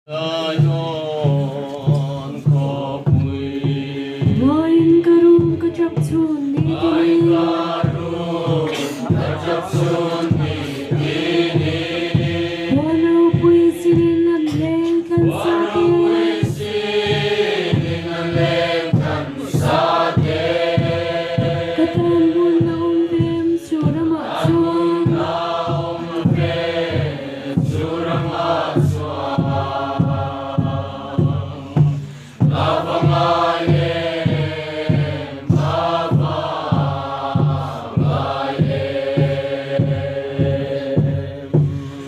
Dayon ko puy Main karong kachapsun ni Main kini karong kachapsun ni kini Wanaw puy sinilang leng kan sa atin puy siningaleng kan sa atin Katambon na umbem surang atsuan Naong ben surang aswan Lapangayen mapapagayen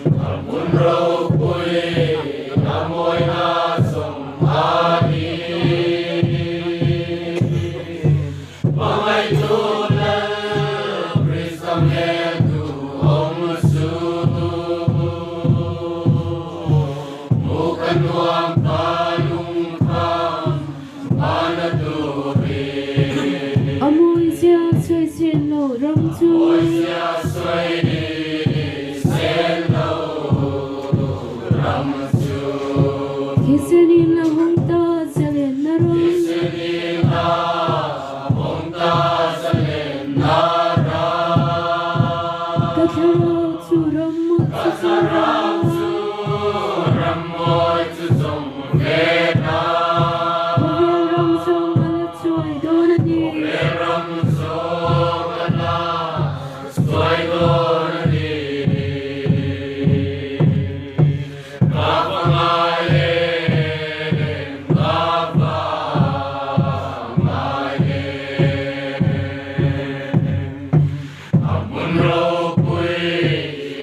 Ang raw ko'y amoy na sumali Pangay tulad Prisamento omusu Bukan doang palungkang manaturi Amoy siya soy sino ram Ôi chu xa xoay đi Sen lâu rằm chu Kisenin na hong ta salen na ram Senina Monta sa lenara Katharaw suram mo sa Kasarang sura suram mo'y susong vena Paviram song alat suay donani Merang song anak Soy gorani Kapangayen Kapangayen Amun raw ko'y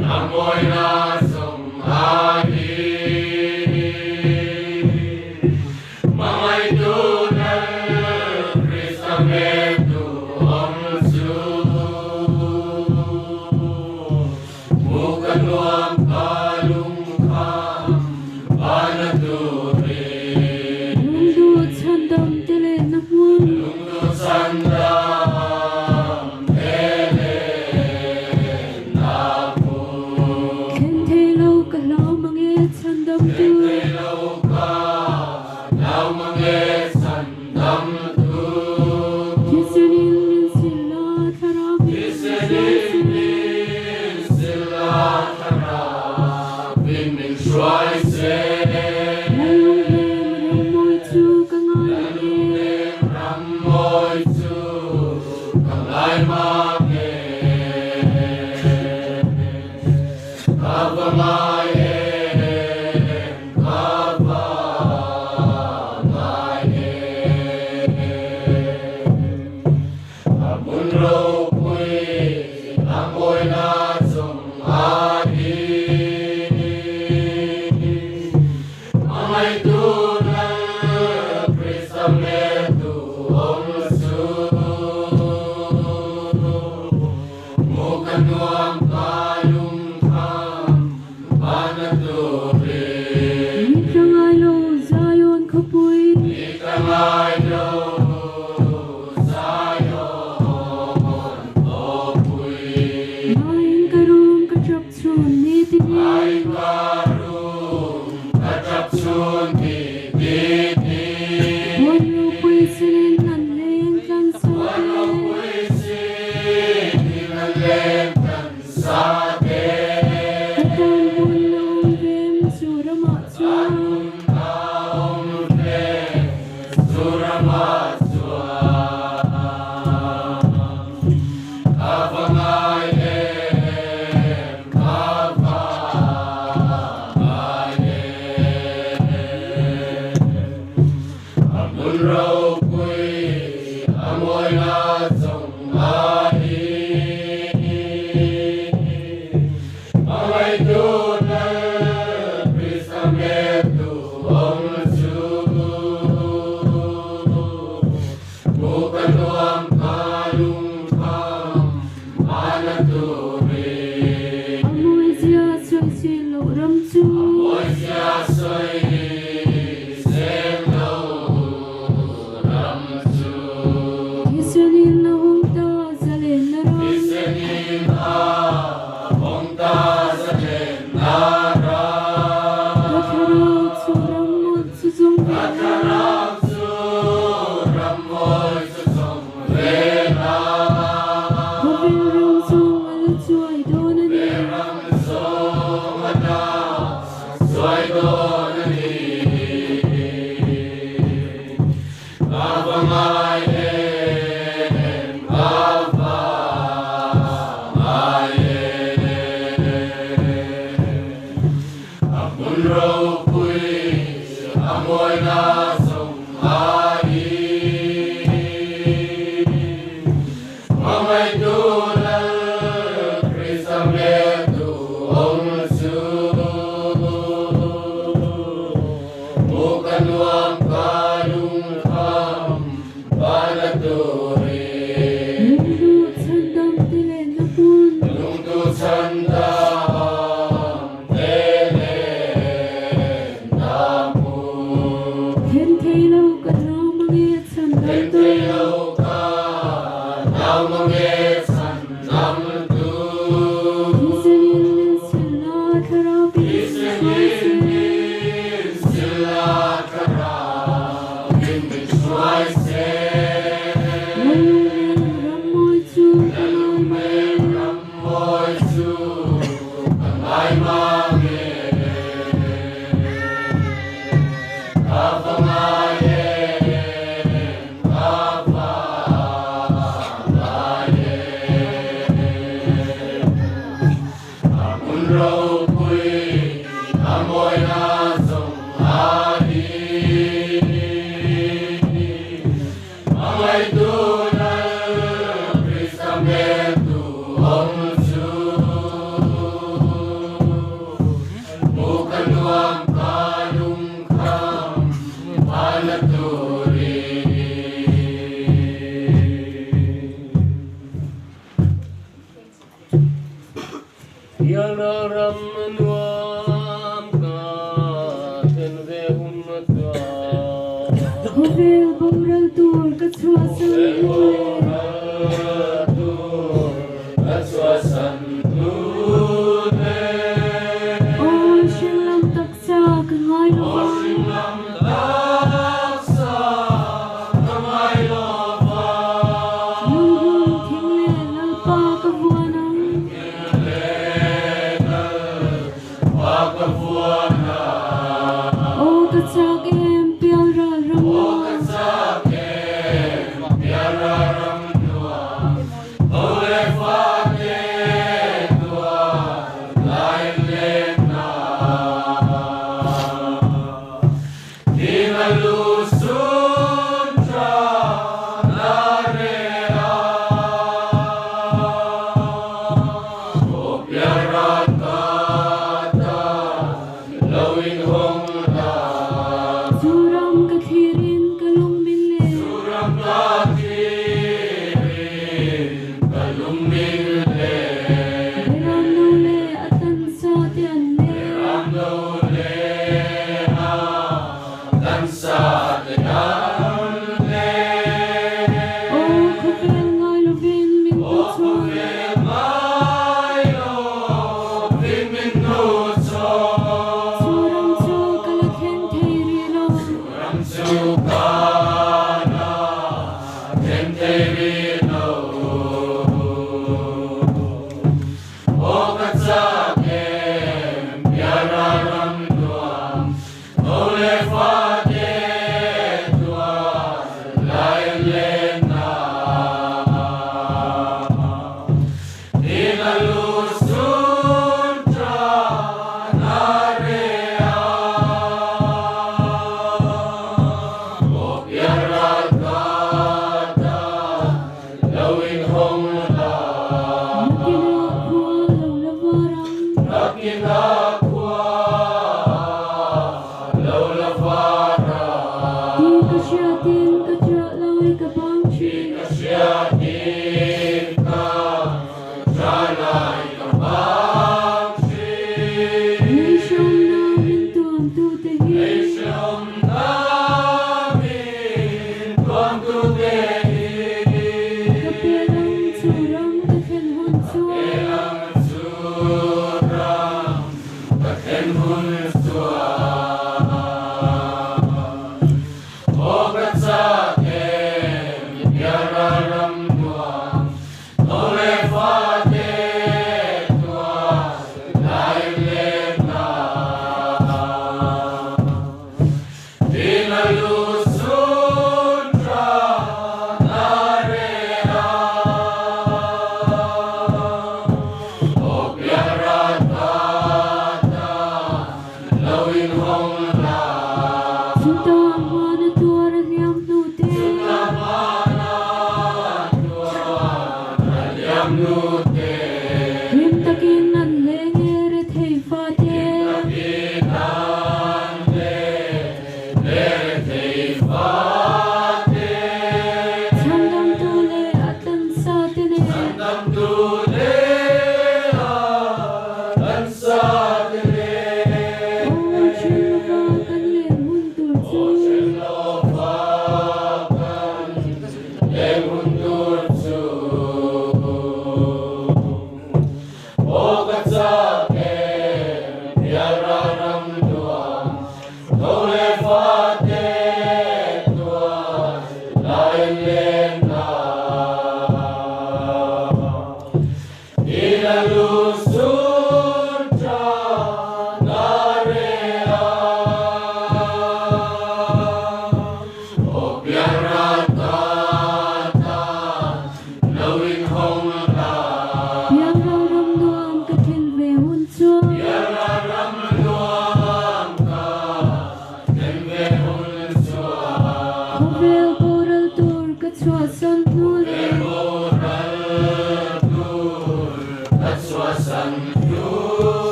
amoy na sumali Mga idolal Krisamento omusu Bukan doang kalungkang panaturi Nungdut sandam tele na hun Lungkot sandang telen ako Kentelaw kalaw mangit sandam tu Ilaw ka, law mangit sandam tu Kisenin min sila tharapin Iseninin sila harapin min shuai se Lalong hem ramoy chu kangani Ramoy tu kalay mange Kapangayen Kapangayen Amun raw ko'y amoy na sumali Mga idolal Krisamento omusu Bukan doang kalungkang panaturi Mikrang aylo zayon kapuy Ikang ayaw sayon opoy Main karong kachapsun ni tini Ay karong kachapsun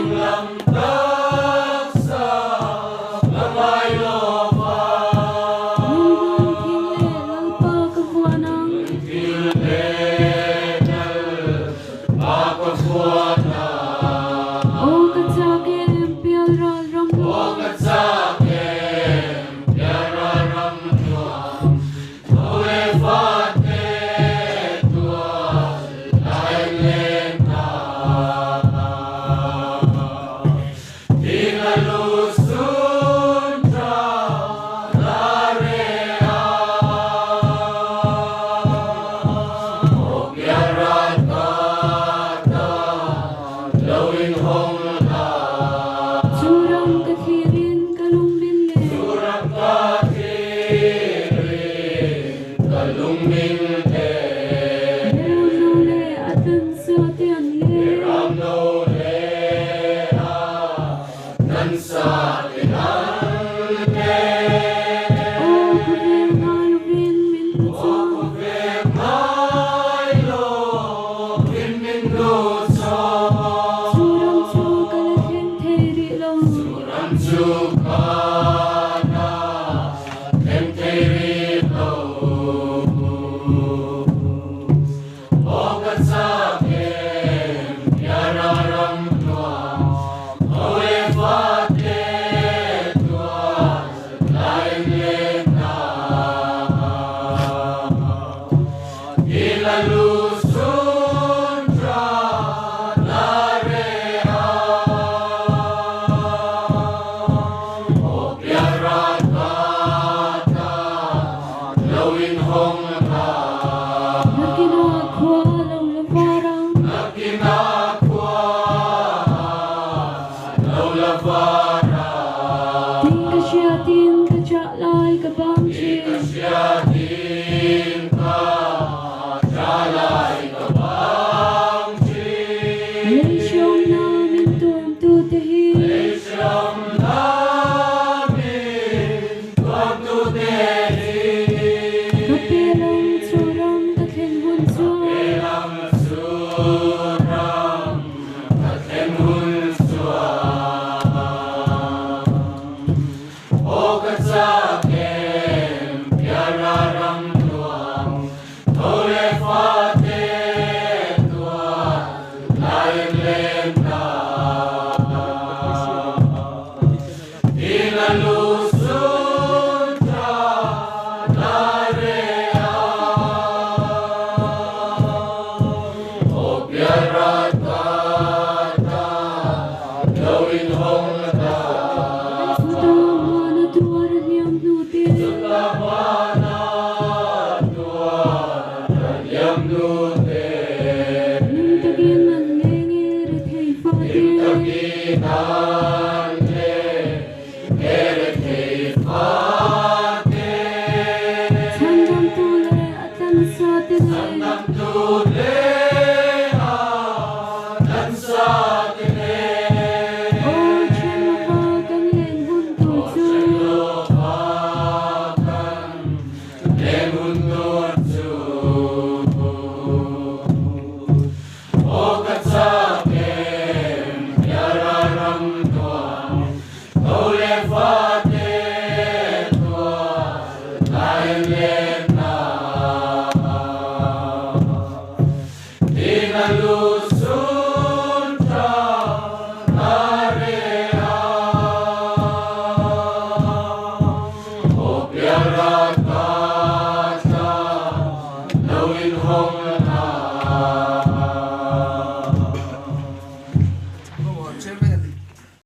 lâm tất sa lâm ai lo pha thiên lệ nal ba con buona o cát sa kem piara ram nuam ole fate tua lai lên na ina lusun tra la rea o piara kata lawin hong la Suram kathirin kalumbin le Suram kathirin kalungmin le Meram no le atan sa tian le Ram no le a nan sa tinan le O kuvel nalubin min O kutsang kuve mai lo Vin min lo sa Suram su kalakhen theri lo Suram chukana Tem teri lo O kat sa kem Yara ram nuam Ole fate tua Lain len na Ila lusun tra la rea O piara kata lawin hong la Nakinakwa law lavarang Nakinakwa law lavara Tingka siya tingka chalay kabangshi Ikasyatin ka Jalay kabangsi Leisyong namin tumtutahi Lesyam namin Tuwag tuteri Kapelang suram kathen hunso Ilang suram Katlen hunsuam O katsakem Piara ram nuam Ole fate tua Lain len na Ina lusun tra la rea O piara kata lawin hong la Sutama na tuwar niyang nutin Tabana tua Yam dute Nintagin ang lengir at hey fatin Intagina